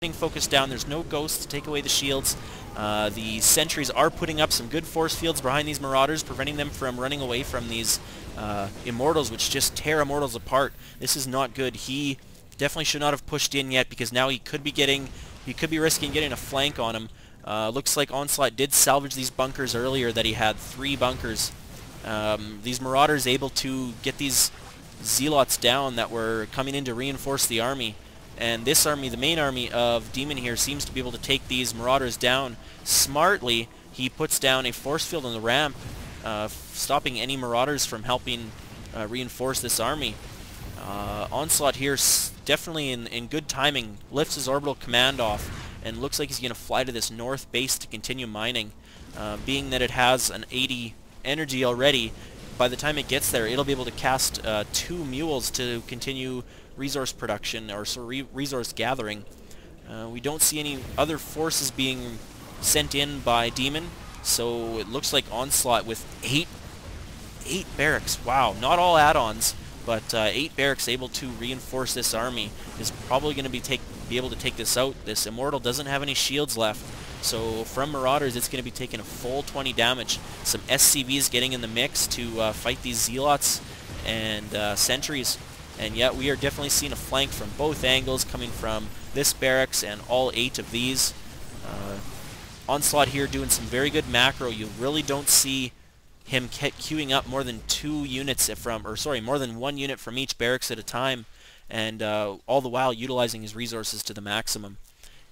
focus down. There's no ghosts to take away the shields. The sentries are putting up some good force fields behind these Marauders, preventing them from running away from these Immortals, which just tear Immortals apart. This is not good. He definitely should not have pushed in yet, because now he could be risking getting a flank on him. Looks like Onslaught did salvage these bunkers earlier that he had, 3 bunkers. These Marauders able to get these Zealots down that were coming in to reinforce the army. And this army, the main army of Demon here, seems to be able to take these Marauders down smartly. He puts down a force field on the ramp, stopping any Marauders from helping reinforce this army. Onslaught here definitely in good timing, lifts his orbital command off, and looks like he's going to fly to this north base to continue mining. Being that it has an 80 energy already, by the time it gets there, it'll be able to cast 2 mules to continue resource production, or resource gathering. We don't see any other forces being sent in by Demon, so it looks like Onslaught with 8 barracks. Wow, not all add-ons, but 8 barracks able to reinforce this army is probably going to be able to take this out. This Immortal doesn't have any shields left, so from Marauders it's going to be taking a full 20 damage. Some SCVs getting in the mix to fight these Zealots and Sentries. And yet we are definitely seeing a flank from both angles coming from this barracks and all 8 of these. Onslaught here doing some very good macro. You really don't see him queuing up more than 2 units from, or sorry, more than 1 unit from each barracks at a time, and all the while utilizing his resources to the maximum.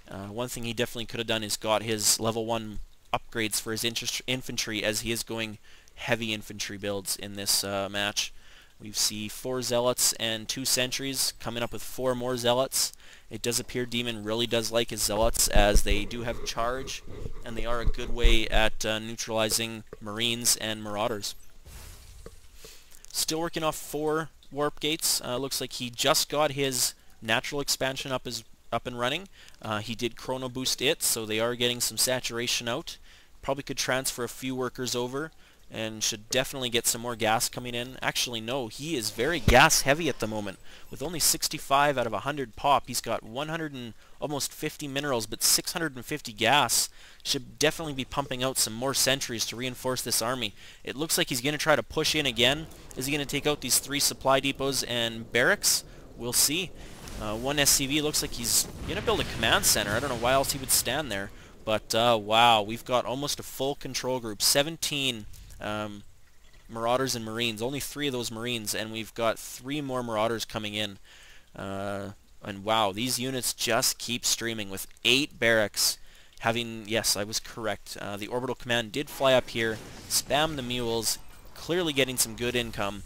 One thing he definitely could have done is got his level 1 upgrades for his infantry, as he is going heavy infantry builds in this match. We see 4 Zealots and 2 Sentries, coming up with 4 more Zealots. It does appear Demon really does like his Zealots, as they do have charge, and they are a good way at neutralizing Marines and Marauders. Still working off 4 warp gates. Looks like he just got his natural expansion up and running. He did chrono boost it, so they are getting some saturation out. Probably could transfer a few workers over, and should definitely get some more gas coming in. Actually, no, he is very gas heavy at the moment. With only 65 out of 100 pop, he's got 100 and almost 50 minerals, but 650 gas. Should definitely be pumping out some more sentries to reinforce this army. It looks like he's going to try to push in again. Is he going to take out these 3 supply depots and barracks? We'll see. 1 SCV looks like he's going to build a command center. I don't know why else he would stand there. But wow, we've got almost a full control group. 17 Marauders and Marines, only 3 of those Marines, and we've got 3 more Marauders coming in. And wow, these units just keep streaming with 8 barracks having, yes, I was correct. The orbital command did fly up here, spam the mules, clearly getting some good income,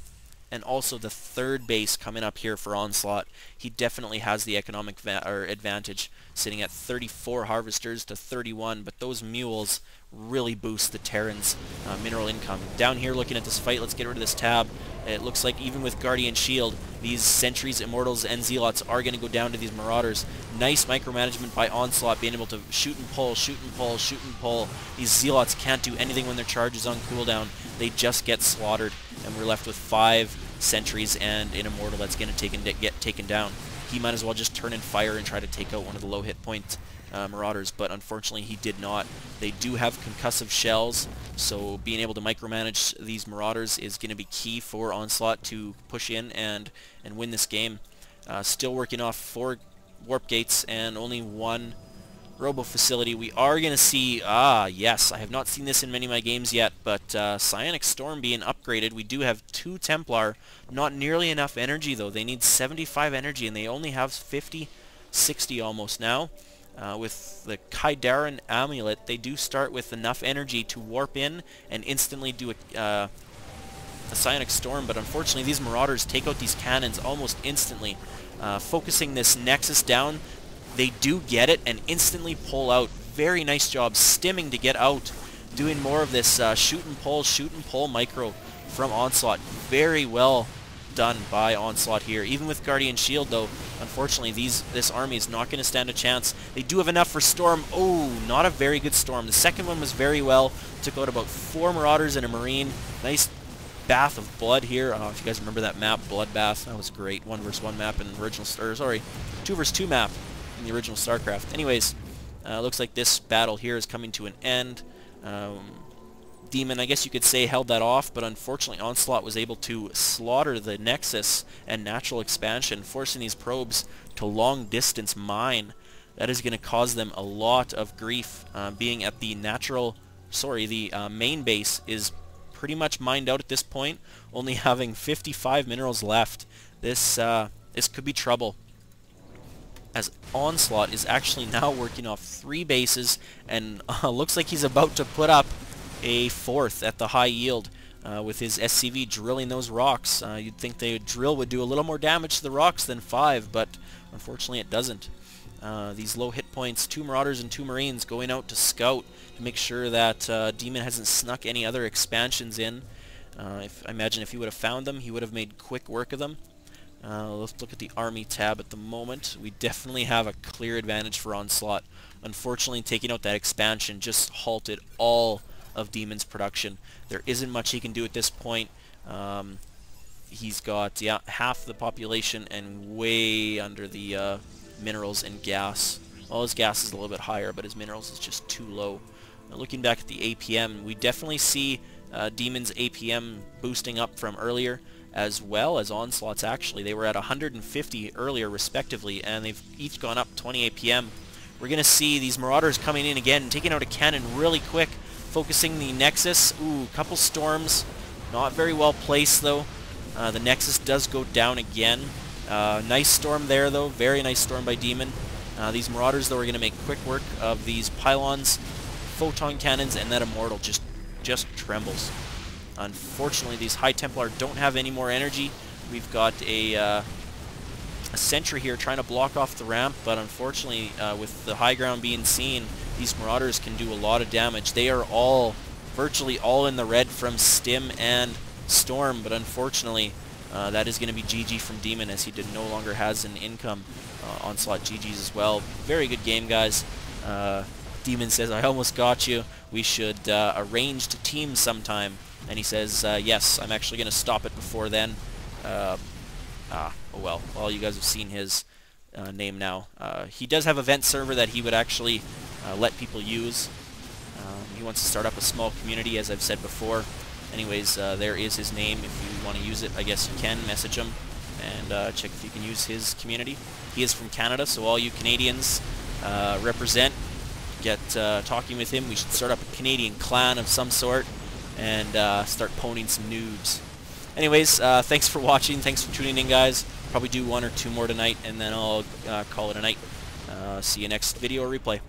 and also the 3rd base coming up here for Onslaught. He definitely has the economic advantage, sitting at 34 harvesters to 31, but those mules really boost the Terran's mineral income. Down here looking at this fight, let's get rid of this tab. It looks like even with Guardian Shield, these Sentries, Immortals, and Zealots are going to go down to these Marauders. Nice micromanagement by Onslaught, being able to shoot and pull, shoot and pull, shoot and pull. These Zealots can't do anything when their charge is on cooldown. They just get slaughtered, and we're left with 5 Sentries and an Immortal that's going to get taken down. He might as well just turn in fire and try to take out one of the low hit point Marauders, but unfortunately he did not. They do have concussive shells, so being able to micromanage these Marauders is going to be key for Onslaught to push in and win this game. Still working off 4 warp gates and only 1 robo facility. We are going to see, yes, I have not seen this in many of my games yet, but Psionic Storm being upgraded. We do have 2 Templar, not nearly enough energy though. They need 75 energy and they only have 50, 60 almost now. With the Kaidaran Amulet, they do start with enough energy to warp in and instantly do a Psionic Storm, but unfortunately these Marauders take out these cannons almost instantly. Focusing this Nexus down, they do get it and instantly pull out. Very nice job stimming to get out, doing more of this shoot and pull micro from Onslaught. Very well done by Onslaught here. Even with Guardian Shield though, unfortunately this army is not going to stand a chance. They do have enough for Storm. Oh, not a very good Storm. The second one was very well. Took out about 4 Marauders and a Marine. Nice bath of blood here. I don't know if you guys remember that map, Bloodbath. That was great. 1 vs 1 map in original, or sorry, 2 vs 2 map in the original StarCraft. Anyways, looks like this battle here is coming to an end. Demon, I guess you could say, held that off, but unfortunately Onslaught was able to slaughter the Nexus and Natural Expansion, forcing these probes to long-distance mine. That is going to cause them a lot of grief, being at the main base is pretty much mined out at this point, only having 55 minerals left. This could be trouble, as Onslaught is actually now working off 3 bases, and looks like he's about to put up a 4th at the high yield with his SCV drilling those rocks. You'd think the drill would do a little more damage to the rocks than 5, but unfortunately it doesn't. These low hit points, 2 Marauders and 2 Marines going out to scout to make sure that Demon hasn't snuck any other expansions in. I imagine if he would have found them, he would have made quick work of them. Let's look at the Army tab at the moment. We definitely have a clear advantage for Onslaught. Unfortunately, taking out that expansion just halted all of Demon's production. There isn't much he can do at this point. He's got half the population and way under the minerals and gas. Well, his gas is a little bit higher, but his minerals is just too low. Now, looking back at the APM, we definitely see Demon's APM boosting up from earlier, as well as Onslaught's actually. They were at 150 earlier respectively, and they've each gone up 20 APM. We're going to see these Marauders coming in again, taking out a cannon really quick, focusing the Nexus. Ooh, couple storms. Not very well placed though. The Nexus does go down again. Nice storm there though. Very nice storm by Demon. These Marauders though are going to make quick work of these pylons, photon cannons, and that Immortal just trembles. Unfortunately, these High Templar don't have any more energy. We've got a sentry here trying to block off the ramp, but unfortunately, with the high ground being seen, these Marauders can do a lot of damage. They are virtually all in the red from Stim and Storm, but unfortunately, that is going to be GG from Demon, as he no longer has an income. Onslaught GG's as well. Very good game, guys. Demon says, I almost got you. We should arrange to team sometime. And he says, yes, I'm actually going to stop it before then. Oh well. Well, you guys have seen his name now. He does have a vent server that he would actually let people use. He wants to start up a small community, as I've said before. Anyways, there is his name. If you want to use it, I guess you can message him and check if you can use his community. He is from Canada, so all you Canadians represent, get talking with him. We should start up a Canadian clan of some sort and start pwning some noobs. Anyways, thanks for watching. Thanks for tuning in, guys. Probably do 1 or 2 more tonight, and then I'll call it a night. See you next video or replay.